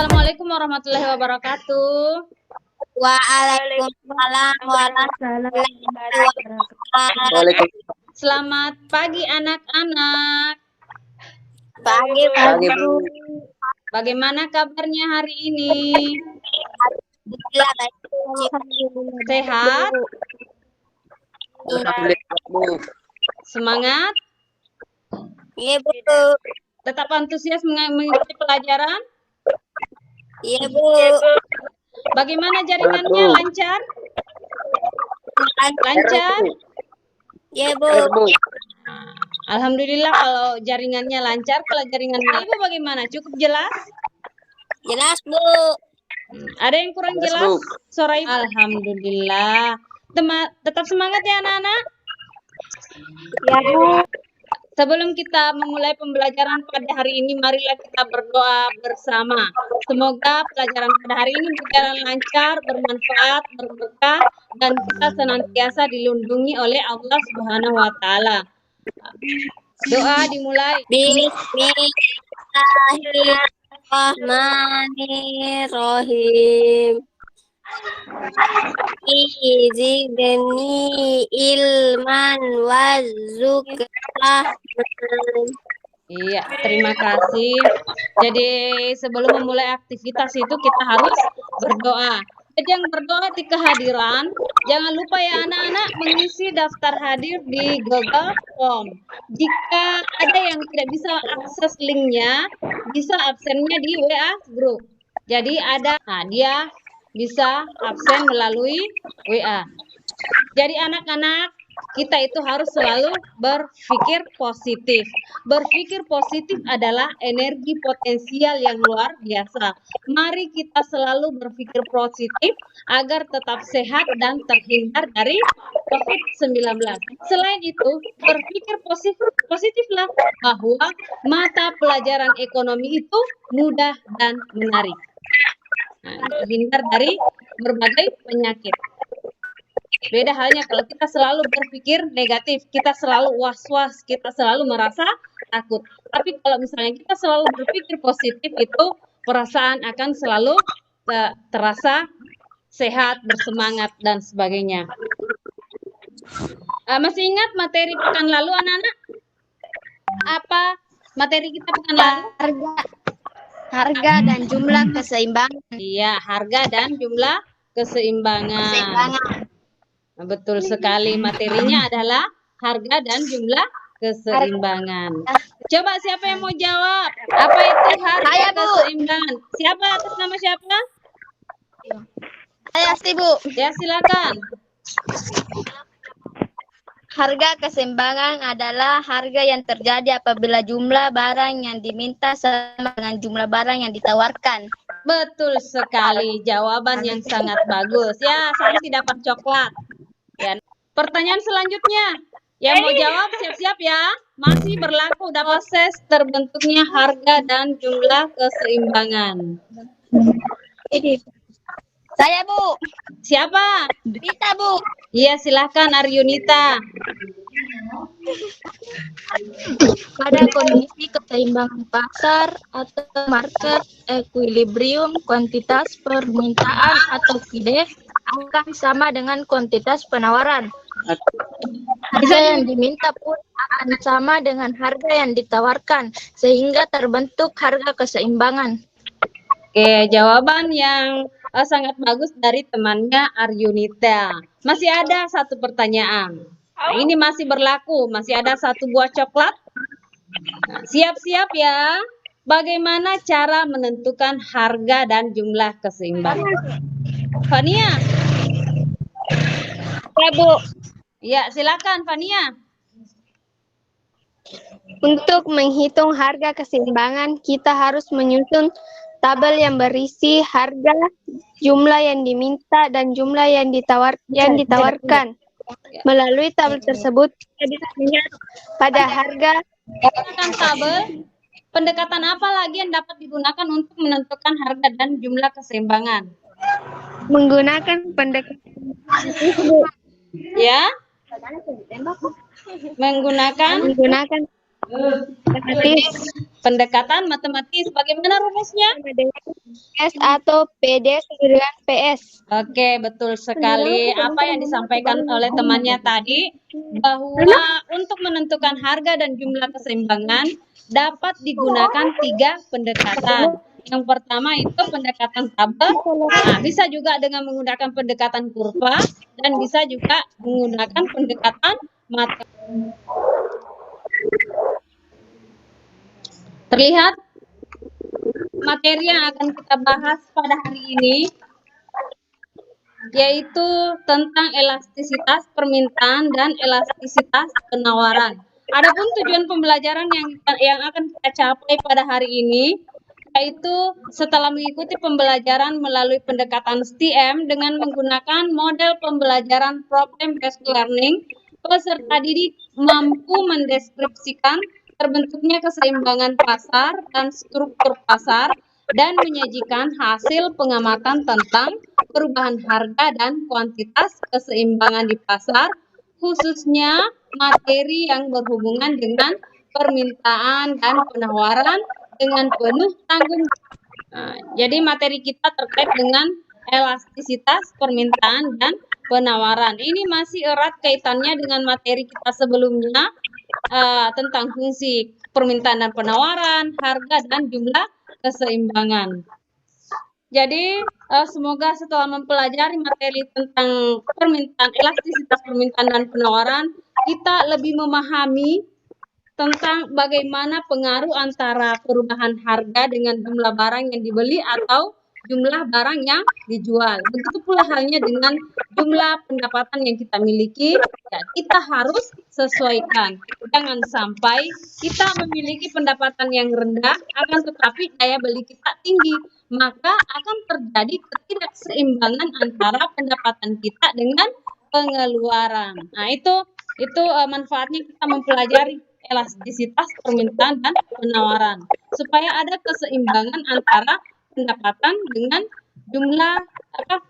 Assalamualaikum warahmatullahi wabarakatuh. Waalaikumsalam warahmatullahi wabarakatuh. Waalaikumsalam. Selamat pagi anak-anak. Pagi Bu. Bagaimana kabarnya hari ini? Sehat? Alhamdulillah, Bu. Semangat? Iya, Bu. Tetap antusias mengikuti pelajaran? Iya, Bu. Bagaimana jaringannya? Lancar? Lancar? Iya, Bu. Bu. Alhamdulillah kalau jaringannya lancar. Kalau jaringannya Ibu bagaimana? Cukup jelas? Jelas, Bu. Ada yang kurang Jelas, jelas? Bu. Suara Ibu? Alhamdulillah. Tetap semangat ya anak-anak. Ya, Bu. Sebelum kita memulai pembelajaran pada hari ini, marilah kita berdoa bersama. Semoga pelajaran pada hari ini berjalan lancar, bermanfaat, berberkah, dan kita senantiasa dilindungi oleh Allah Subhanahu wa Ta'ala. Doa dimulai. Bismillahirrahmanirrahim. Zidni ilman wazukran. Iya, terima kasih. Jadi sebelum memulai aktivitas itu kita harus berdoa. Jadi yang berdoa di kehadiran, jangan lupa ya anak-anak mengisi daftar hadir di Google Form. Jika ada yang tidak bisa akses linknya, bisa absennya di WA Group. Jadi dia bisa absen melalui WA. Jadi anak-anak, kita itu harus selalu berpikir positif. Berpikir positif adalah energi potensial yang luar biasa. Mari kita selalu berpikir positif agar tetap sehat dan terhindar dari COVID-19. Selain itu, berpikir positiflah bahwa mata pelajaran ekonomi itu mudah dan menarik. Terhindar dari berbagai penyakit. Beda halnya kalau kita selalu berpikir negatif, kita selalu was-was, kita selalu merasa takut. Tapi kalau misalnya kita selalu berpikir positif, itu perasaan akan selalu terasa sehat, bersemangat, dan sebagainya. Masih ingat materi pekan lalu anak-anak? Apa materi kita pekan lalu? Harga dan jumlah keseimbangan. Iya, harga dan jumlah keseimbangan. Betul sekali, materinya adalah harga dan jumlah keseimbangan. Coba siapa yang mau jawab? Apa itu harga keseimbangan? Siapa atas nama siapa? Saya sih, Bu. Ya, silakan. Harga keseimbangan adalah harga yang terjadi apabila jumlah barang yang diminta sama dengan jumlah barang yang ditawarkan. Betul sekali, jawaban yang sangat bagus. Ya, Santi dapat coklat. Ya. Pertanyaan selanjutnya, yang mau jawab siap-siap ya. Masih berlaku udah proses terbentuknya harga dan jumlah keseimbangan. Saya, Bu. Siapa? Bisa, Bu. Iya, silahkan Aryunita. Pada kondisi keseimbangan pasar atau market equilibrium, kuantitas permintaan atau QD akan sama dengan kuantitas penawaran. Harga yang diminta pun akan sama dengan harga yang ditawarkan, sehingga terbentuk harga keseimbangan. Oke, jawaban yang sangat bagus dari temannya Aryunita. Masih ada satu pertanyaan. Ini masih berlaku, masih ada satu buah coklat. Siap-siap ya. Bagaimana cara menentukan harga dan jumlah keseimbangan? Fania? Ya, Bu. Ya, silakan Fania. Untuk menghitung harga keseimbangan, kita harus menyusun tabel yang berisi harga, jumlah yang diminta, dan jumlah yang ditawarkan. Melalui tabel tersebut, kita bisa melihat pada harga. Menggunakan tabel, pendekatan apa lagi yang dapat digunakan untuk menentukan harga dan jumlah keseimbangan? Menggunakan pendekatan Ya? Menggunakan Matematis Pendekatan matematis. Bagaimana rumusnya? S atau PD sama dengan PS. Oke, betul sekali apa yang disampaikan oleh temannya tadi, bahwa untuk menentukan harga dan jumlah keseimbangan dapat digunakan 3 pendekatan. Yang pertama itu pendekatan tabel, nah, bisa juga dengan menggunakan pendekatan kurva, dan bisa juga menggunakan pendekatan matematik. Terlihat materi yang akan kita bahas pada hari ini yaitu tentang elastisitas permintaan dan elastisitas penawaran. Adapun tujuan pembelajaran yang akan kita capai pada hari ini yaitu setelah mengikuti pembelajaran melalui pendekatan STM dengan menggunakan model pembelajaran problem based learning, peserta didik mampu mendeskripsikan terbentuknya keseimbangan pasar dan struktur pasar dan menyajikan hasil pengamatan tentang perubahan harga dan kuantitas keseimbangan di pasar, khususnya materi yang berhubungan dengan permintaan dan penawaran dengan penuh tanggung jawab. Nah, jadi materi kita terkait dengan elastisitas permintaan dan penawaran. Ini masih erat kaitannya dengan materi kita sebelumnya tentang fungsi permintaan dan penawaran, harga dan jumlah keseimbangan. Jadi semoga setelah mempelajari materi tentang permintaan, elastisitas permintaan dan penawaran, kita lebih memahami tentang bagaimana pengaruh antara perubahan harga dengan jumlah barang yang dibeli atau jumlah barang yang dijual. Begitu pula halnya dengan jumlah pendapatan yang kita miliki, ya kita harus sesuaikan. Jangan sampai kita memiliki pendapatan yang rendah, akan tetapi daya beli kita tinggi, maka akan terjadi ketidakseimbangan antara pendapatan kita dengan pengeluaran. Nah, itu manfaatnya kita mempelajari elastisitas permintaan dan penawaran supaya ada keseimbangan antara pendapatan dengan jumlah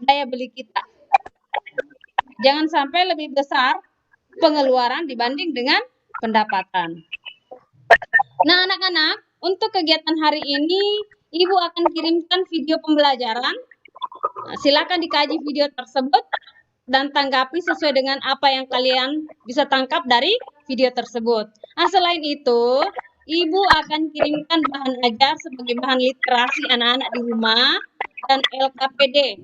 daya beli kita. Jangan sampai lebih besar pengeluaran dibanding dengan pendapatan. Nah, anak-anak, untuk kegiatan hari ini Ibu akan kirimkan video pembelajaran. Nah, silakan dikaji video tersebut dan tanggapi sesuai dengan apa yang kalian bisa tangkap dari video tersebut. Nah, selain itu, Ibu akan kirimkan bahan ajar sebagai bahan literasi anak-anak di rumah dan LKPD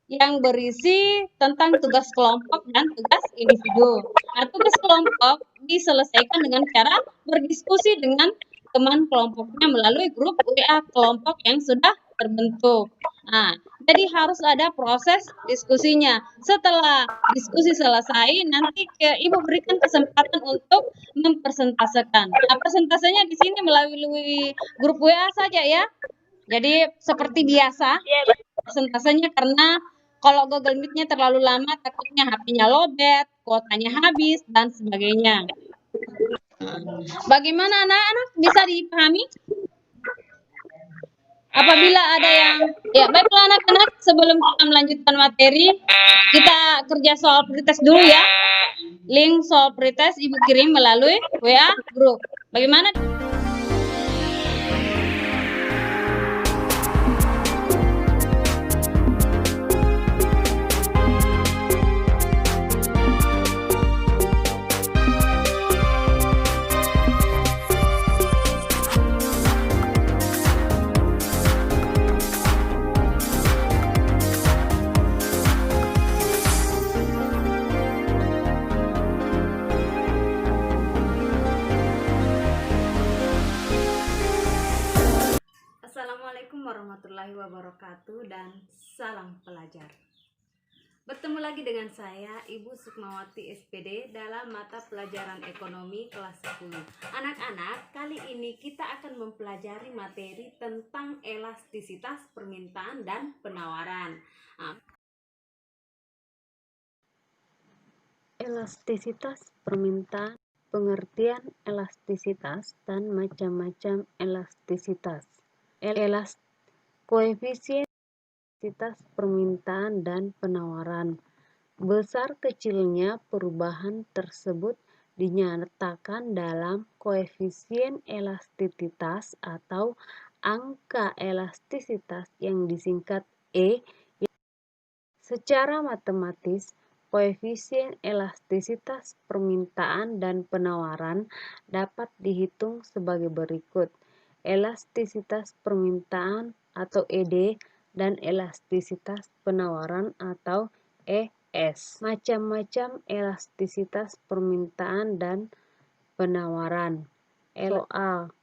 yang berisi tentang tugas kelompok dan tugas individu. Nah, tugas kelompok diselesaikan dengan cara berdiskusi dengan teman kelompoknya melalui grup WA kelompok yang sudah terbentuk. Nah, jadi harus ada proses diskusinya. Setelah diskusi selesai, nanti Ibu berikan kesempatan untuk mempresentasekan. Nah, presentasinya di sini melalui grup WA saja ya. Jadi seperti biasa presentasinya, karena kalau Google Meet-nya terlalu lama takutnya HP-nya lowbat, kuotanya habis dan sebagainya. Bagaimana anak-anak, bisa dipahami? Apabila ada yang baiklah anak-anak, sebelum kita melanjutkan materi, kita kerja soal pretest dulu ya. Link soal pretest Ibu kirim melalui WA grup. Bagaimana? Assalamualaikum warahmatullahi wabarakatuh dan salam pelajar. Bertemu lagi dengan saya Ibu Sukmawati SPD dalam mata pelajaran ekonomi kelas 10. Anak-anak, kali ini kita akan mempelajari materi tentang elastisitas permintaan dan penawaran. Elastisitas permintaan, pengertian elastisitas dan macam-macam elastisitas. Koefisien elastisitas permintaan dan penawaran. Besar kecilnya perubahan tersebut dinyatakan dalam koefisien elastisitas atau angka elastisitas yang disingkat E. Secara matematis, koefisien elastisitas permintaan dan penawaran dapat dihitung sebagai berikut. Elastisitas permintaan atau ED dan elastisitas penawaran atau ES. Macam-macam elastisitas permintaan dan penawaran. Soal: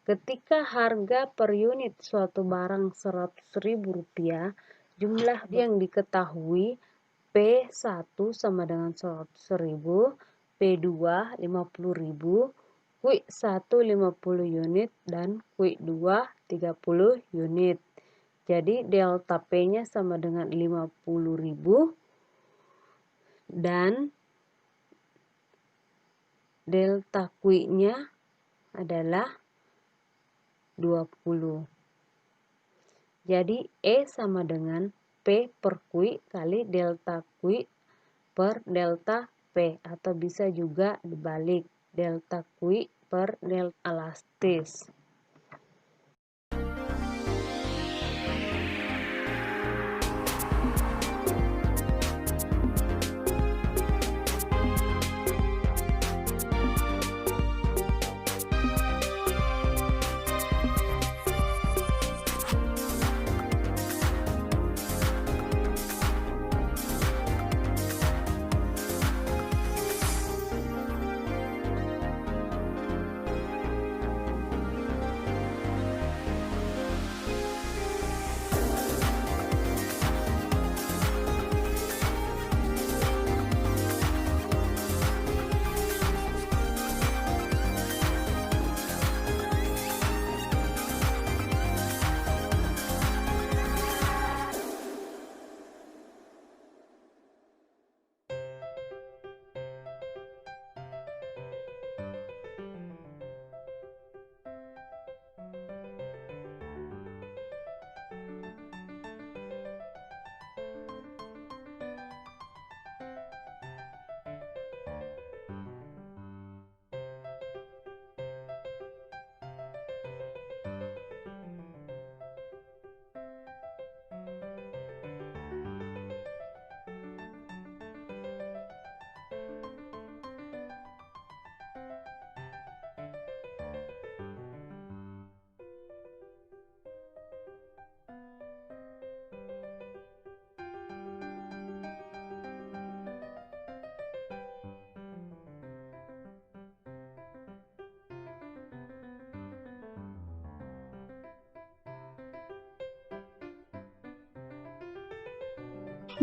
ketika harga per unit suatu barang Rp100.000, jumlah yang diketahui P1 sama dengan 100.000, P2 50.000, Q1 50 unit, dan Q2 30 unit. Jadi delta P-nya sama dengan 50.000 dan delta Q-nya adalah 20. Jadi E sama dengan P per Q kali delta Q per delta P, atau bisa juga dibalik, delta Q per delta elastis.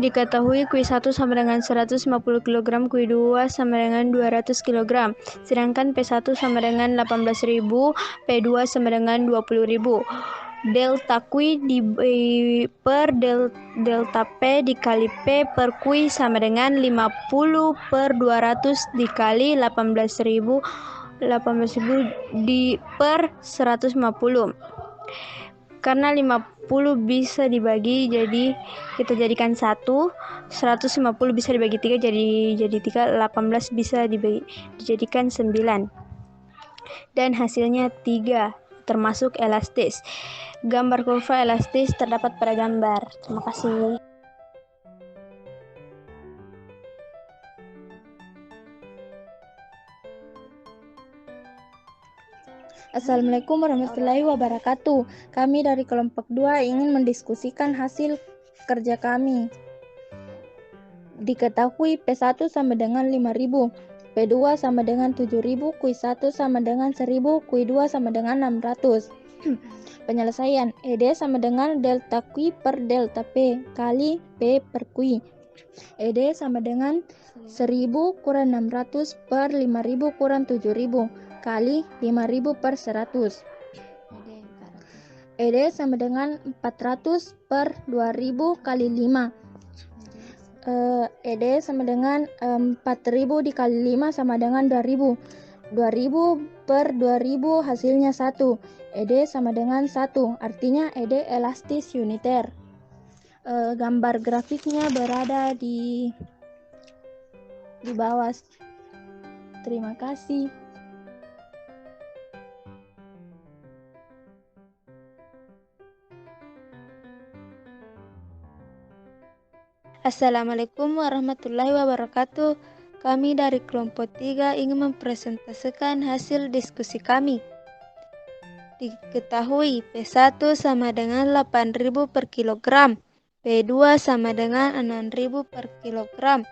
Diketahui Q1 sama dengan 150 kg, Q2 sama dengan 200 kg, sedangkan P1 sama dengan 18.000, P2 sama dengan 20.000. Delta Q per delta P dikali P per Q sama dengan 50 per 200 dikali 18.000 per 150. Karena 50 bisa dibagi, jadi kita jadikan 1, 150 bisa dibagi 3 jadi 3, 18 bisa dijadikan 9. Dan hasilnya 3, termasuk elastis. Gambar kurva elastis terdapat pada gambar. Terima kasih. Assalamualaikum warahmatullahi wabarakatuh. Kami dari kelompok 2 ingin mendiskusikan hasil kerja kami. Diketahui P1 sama dengan 5.000, P2 sama dengan 7.000, Q1 sama dengan 1.000, Q2 sama dengan 600. Penyelesaian, ED sama dengan delta Q per delta P kali P per Q. ED sama dengan 1.000 kurang 600 per 5.000 kurang 7.000 kali 5.000 per 100. ED sama dengan 400 per 2.000 kali 5. ED sama dengan 4.000 dikali 5 sama dengan 2.000. 2.000 per 2.000 hasilnya 1. ED sama dengan 1, artinya ED elastis uniter. Gambar grafiknya berada di bawah. Terima kasih. Assalamualaikum warahmatullahi wabarakatuh. Kami dari kelompok 3 ingin mempresentasikan hasil diskusi kami. Diketahui P1 sama dengan 8.000 per kilogram, P2 sama dengan 6.000 per kilogram,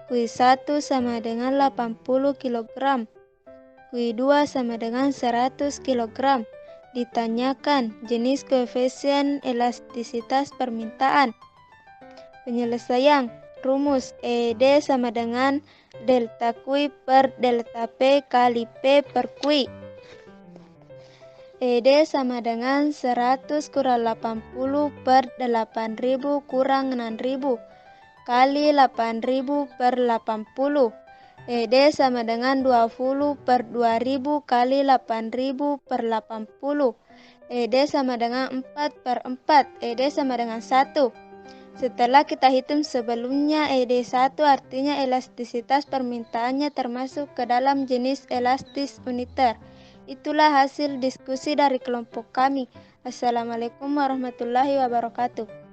Q1 sama dengan 80 kilogram, Q2 sama dengan 100 kilogram. Ditanyakan jenis koefisien elastisitas permintaan. Penyelesaian rumus ED sama dengan delta Q per delta P kali P per Q. ED sama dengan 100 kurang 80 per 8.000 kurang 6.000 kali 8.000 per 80. ED sama dengan 20 per 2.000 kali 8.000 per 80. ED sama dengan 4 per 4. ED sama dengan 1. Setelah kita hitung sebelumnya, ED1 artinya elastisitas permintaannya termasuk ke dalam jenis elastis uniter. Itulah hasil diskusi dari kelompok kami. Assalamualaikum warahmatullahi wabarakatuh.